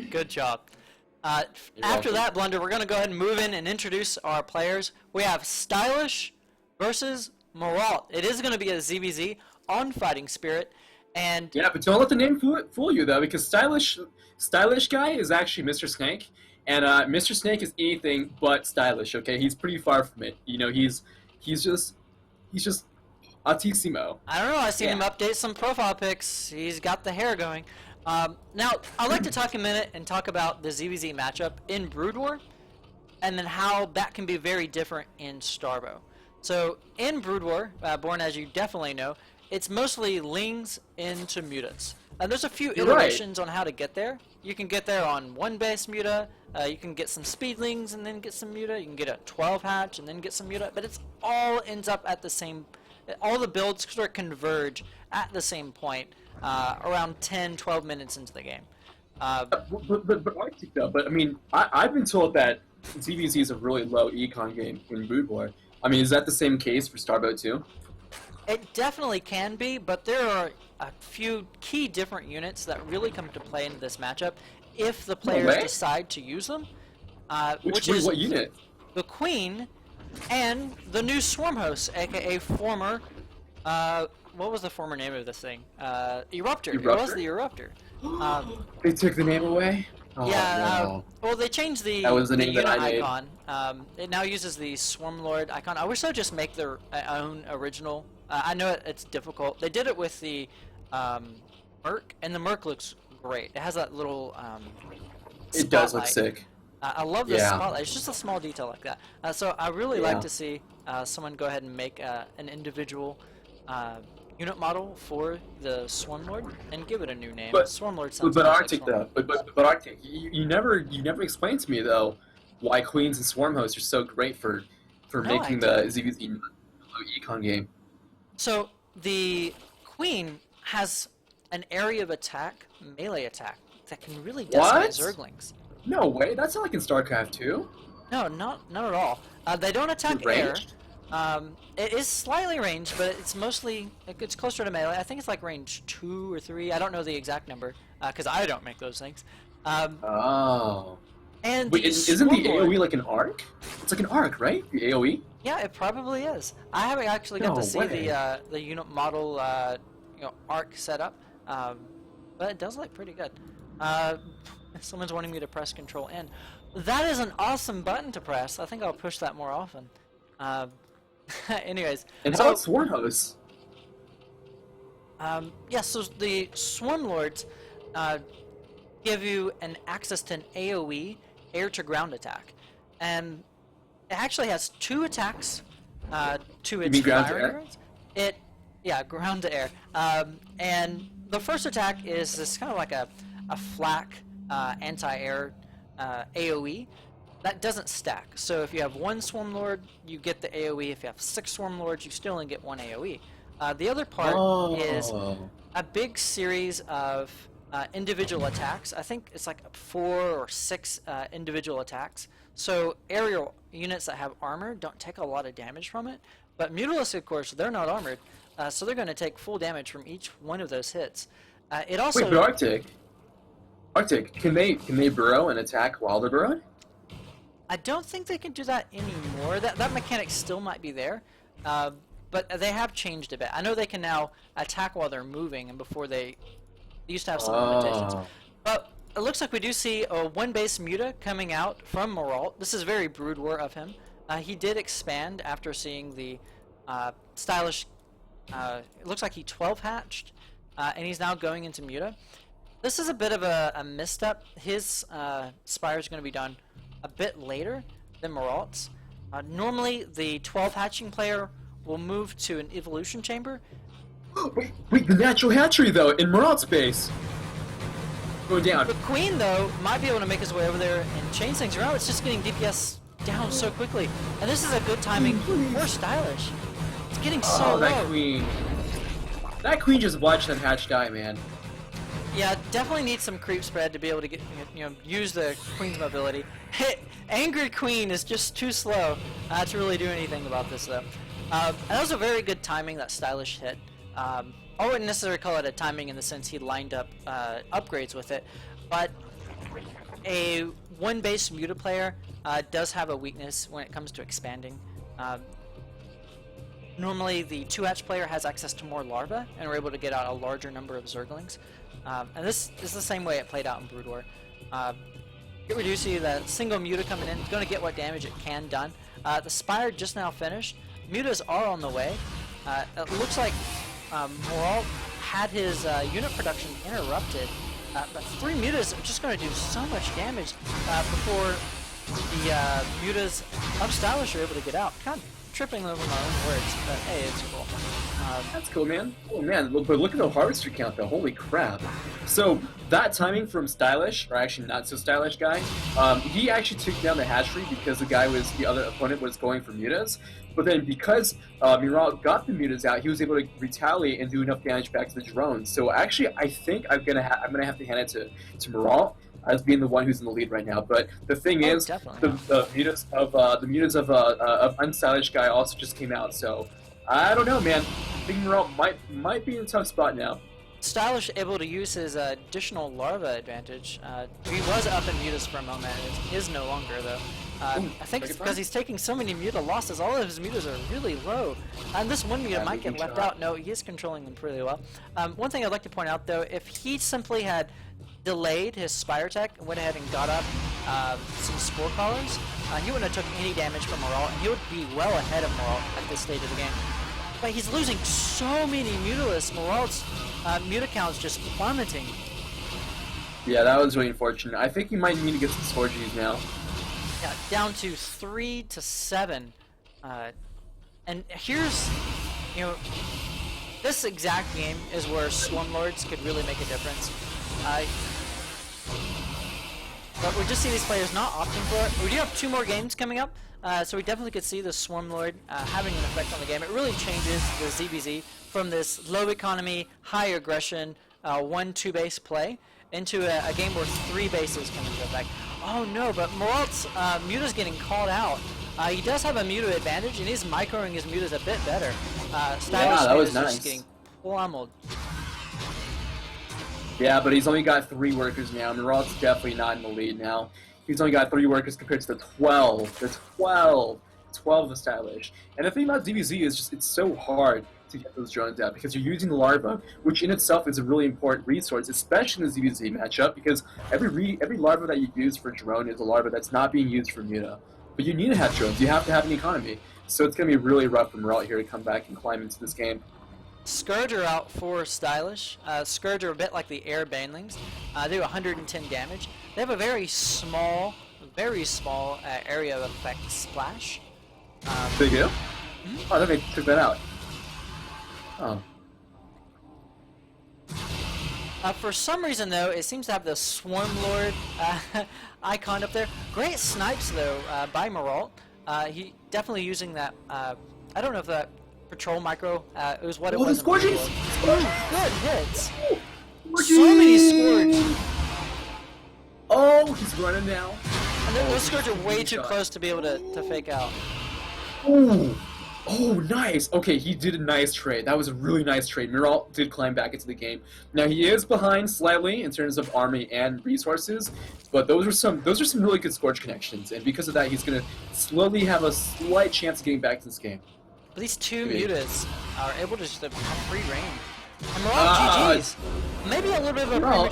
Good job. After that, Blunder, we're going to go ahead and move in and introduce our players. We have StYlSh versus Myrault. It is going to be a ZVZ on Fighting Spirit. And yeah, but don't let the name fool you, though, because StYlShGuy is actually Mr. Snake, and Mr. Snake is anything but stylish. Okay, he's pretty far from it. You know, he's just altissimo. I don't know. I've seen him update some profile pics. He's got the hair going. Now, I'd like to talk a minute and talk about the ZVZ matchup in Brood War, and then how that can be very different in Starbow. So, in Brood War, Born, as you definitely know, it's mostly Lings into Mutants. There's a few iterations on how to get there. You can get there on one base Muta, you can get some Speedlings and then get some Muta, you can get a 12 hatch and then get some Muta, but it's all ends up at the same, all the builds sort of converge at the same point, around 10-12 minutes into the game. But I mean, I've been told that ZVZ is a really low econ game in Brood War. I mean, is that the same case for Starbow too? It definitely can be, but there are a few key different units that really come to play into this matchup if the players decide to use them. Which is what unit? The Queen and the new Swarm Host, aka former, what was the former name of this thing? Eruptor. It was the Eruptor. They took the name away? Oh, yeah, no. well, they changed the unit icon. It now uses the Swarmlord icon. I wish they'd just make their own original. I know it's difficult. They did it with the Merc, and the Merc looks great. It has that little It does look sick. I love this spotlight. It's just a small detail like that. So I really like to see someone go ahead and make an individual unit model for the Swarmlord and give it a new name. Swarmlord sounds but Arctic, like but Arctic, you never explained to me though why Queens and Swarm Hosts are so great for making the ZVZ low econ game. So the Queen has an area of attack, melee attack, that can really decimate Zerglings. No way, that's not like in StarCraft 2. No, not at all. They don't attack air. It is slightly ranged, but it's mostly, it's closer to melee. I think it's like range 2 or 3. I don't know the exact number, because I don't make those things. Oh. And wait, isn't the AoE like an arc? It's like an arc, right? The AoE? Yeah, it probably is. I haven't actually got to see the unit model arc setup, but it does look pretty good. Someone's wanting me to press Control N. That is an awesome button to press. I think I'll push that more often. Anyways. And how about Swarm Hosts? Yeah, so the Swarm Lords give you an access to an AoE, air-to-ground attack. And it actually has 2 attacks to its firing range. Ground to air. And the first attack is this kind of like a flak anti-air AoE that doesn't stack. So if you have 1 Swarm Lord, you get the AoE. If you have 6 Swarm Lords, you still only get 1 AoE. The other part is a big series of individual attacks. I think it's like 4 or 6 individual attacks. So aerial units that have armor don't take a lot of damage from it. But Mutalisks, of course, they're not armored, so they're going to take full damage from each one of those hits. It also. Wait, but Arctic, can they burrow and attack while they're burrowing? I don't think they can do that anymore. That mechanic still might be there, but they have changed a bit. I know they can now attack while they're moving, and before they used to have some limitations. But it looks like we do see a 1-base Muta coming out from Myrault. This is very Brood War of him. He did expand after seeing the StYlSh. It looks like he 12 hatched, and he's now going into Muta. This is a bit of a misstep. His Spire is going to be done a bit later than Myrault's. Normally, the 12 hatching player will move to an evolution chamber. Wait, the natural hatchery though in Myrault's base. Go down. The Queen though might be able to make his way over there and change things around. It's just getting DPS down so quickly, and this is a good timing for StYlSh. It's getting so low. That Queen just watched that hatch die, man. Yeah, definitely needs some creep spread to be able to get, use the Queen's mobility. Angry Queen is just too slow to really do anything about this, though. That was a very good timing that StYlSh hit. I wouldn't necessarily call it a timing in the sense he lined up upgrades with it, but a one-base Muta player does have a weakness when it comes to expanding. Normally, the 2-hatch player has access to more larvae, and we're able to get out a larger number of Zerglings. And this is the same way it played out in Brood War. Get Reducey, the single Muta coming in, is going to get what damage it can done. The Spire just now finished. Mutas are on the way. It looks like Myrault had his unit production interrupted, but 3 Mutas are just going to do so much damage before the Mutas of StYlSh are able to get out. Kind of tripping over my own words, but hey, it's cool. That's cool, man. Oh man, but look at the harvester count though. Holy crap! So that timing from StYlSh, or actually not so StYlShGuy, he actually took down the hatchery because the other opponent was going for mutas. But then because Myrault got the mutas out, he was able to retaliate and do enough damage back to the drones. So actually, I think I'm gonna have to hand it to Myrault as being the one who's in the lead right now. But the thing is, the mutas of StYlShGuy also just came out. So I don't know, man. I think Myrault might be in a tough spot now. StYlSh able to use his additional larva advantage. He was up in mutas for a moment. It is no longer though. I think it's because he's taking so many muta losses. All of his mutas are really low. And this one muta might get left out. No, he is controlling them pretty well. One thing I'd like to point out though, if he simply had delayed his Spire Tech and went ahead and got up some Spore Collars, he wouldn't have took any damage from Myrault, and he would be well ahead of Myrault at this stage of the game. But he's losing so many Mutalists. Myrault's Muta count's just plummeting. Yeah, that was really unfortunate. I think he might need to get some StYlShGuys now. Yeah, down to 3 to 7. And here's, this exact game is where Slumlords could really make a difference. But we just see these players not opting for it. We do have 2 more games coming up, so we definitely could see the Swarmlord having an effect on the game. It really changes the ZBZ from this low economy, high aggression, 1-2 base play into a game where 3 bases come into effect. Oh no, but Myrault's Muta's getting called out. He does have a Muta advantage, and he's microing his Mutas a bit better. Yeah, that was nice. Just getting pummeled. Yeah, but he's only got 3 workers now. Myrault's definitely not in the lead now. He's only got 3 workers compared to the 12. The 12 of the StYlSh. And the thing about DBZ is just it's so hard to get those drones out because you're using the larva, which in itself is a really important resource, especially in the ZBZ matchup, because every larva that you use for drone is a larva that's not being used for muta. But you need to have drones. You have to have an economy. So it's going to be really rough for Myrault here to come back and climb into this game. Scourge are out for StYlSh. Scourge are a bit like the air banelings. They do 110 damage. They have a very small area of effect splash. They do? Oh, I think they took that out. Oh. For some reason, though, it seems to have the Swarmlord icon up there. Great snipes, though, by Myrault. He definitely using that. I don't know if that patrol micro it was what it was. Scourges! Good hits. So many Scourge. Oh, he's running now. And those Scourge are way too close to be able to fake out. Ooh. Oh, nice. Okay, he did a nice trade. That was a really nice trade. Myrault did climb back into the game. Now he is behind slightly in terms of army and resources, but those are some really good Scourge connections, and because of that, he's gonna slowly have a slight chance of getting back to this game. But these 2 mutas are able to just have free reign. And Myrault GG's. Maybe a little bit of a premature